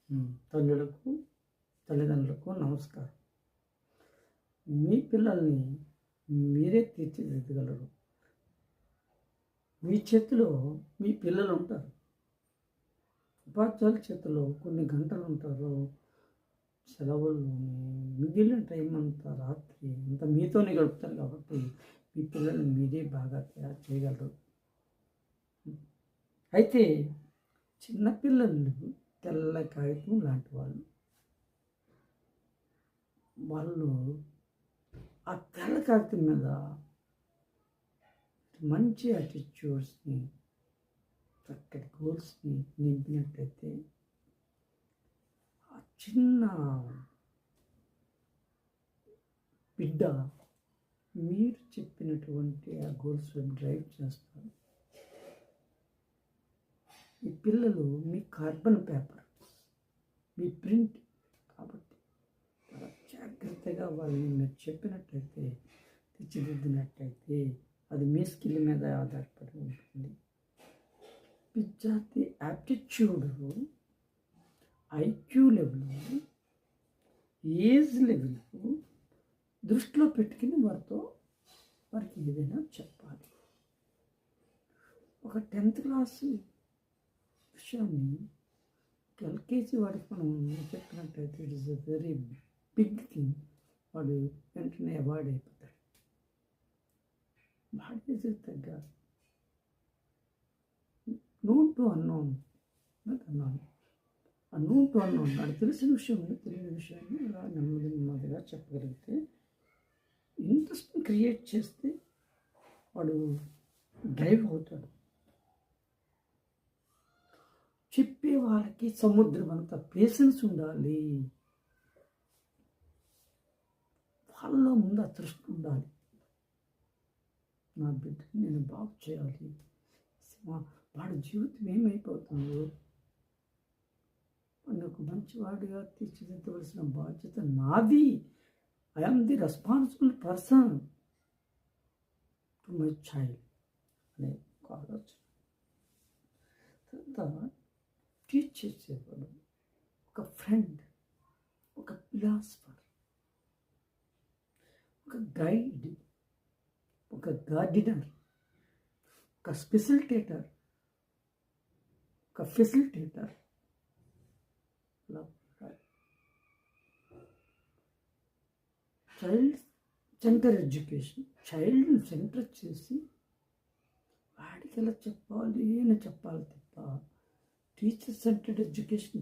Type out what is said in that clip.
తల్లులకు తల్లిదండ్రులకు నమస్కారం. మీ పిల్లల్ని మీరే తీర్చిదిద్దగలరు. మీ చేతిలో మీ పిల్లలు ఉంటారు. ఉపాధ్యాయుల చేతిలో కొన్ని గంటలు ఉంటారు. సెలవుల్లోని మిగిలిన టైం అంతా రాత్రి అంతా మీతోనే గడుపుతారు కాబట్టి మీ పిల్లల్ని మీరే బాగా తయారు చేయగలరు. అయితే చిన్నపిల్లలు తెల్ల కాగితం లాంటి వాళ్ళు ఆ తెల్ల కాగితం మీద మంచి యాటిట్యూడ్స్ని, చక్కటి గోల్స్ని నింపినట్టయితే ఆ చిన్న బిడ్డ మీరు చెప్పినటువంటి ఆ గోల్స్ డ్రైవ్ చేస్తారు. మీ పిల్లలు మీ కార్బన్ పేపర్, మీ ప్రింట్ కాబట్టి చాలా జాగ్రత్తగా వాళ్ళని మీరు చెప్పినట్టయితే, తీర్చిదిద్దినట్టయితే అది మీ స్కిల్ మీద ఆధారపడి ఉంటుంది. విద్యార్థి aptitude, IQ level, age level దృష్టిలో పెట్టుకుని వారికి ఏదైనా చెప్పాలి. ఒక 10th క్లాసు విషయాన్ని ఎల్కేజీ వాడికి మనం చెప్పినట్టయితే it is a very big thing. వాడు వెంటనే అవాయిడ్ అయిపోతాడు. వాడి తగ్గ నోన్ టు అన్నోన్ అన్నాను. ఆ నోన్ టు అన్నోన్ వాడు తెలిసిన విషయం తెలియని విషయాన్ని అలా నెమ్మదిగా చెప్పగలిగితే, ఇంట్రెస్ట్ని క్రియేట్ చేస్తే వాడు డ్రైవ్ అవుతాడు. చెప్పే వాళ్ళకి సముద్రం అంత పేషెన్స్ ఉండాలి. వాళ్ళలో ముందు ఆ తృష్ణ ఉండాలి. నా బిడ్డని నేను బాగు చేయాలి. వాడి జీవితం ఏమైపోతుందో వాడిని ఒక మంచివాడిగా తీర్చిదిద్దవలసిన బాధ్యత నాది. I am the responsible person to my child అనే ఒక ఆలోచన. తర్వాత టీచ్ చేసేవాడు ఒక ఫ్రెండ్, ఒక ఫిలాసఫర్, ఒక గైడ్, ఒక గార్డినర్, ఒక ఫెసిలిటేటర్ చైల్డ్ సెంటర్ ఎడ్యుకేషన్, చైల్డ్ని సెంటర్ చేసి వాడికి ఎలా చెప్పాలి అని చెప్పాలి తప్ప టీచర్ సెంటర్డ్ ఎడ్యుకేషన్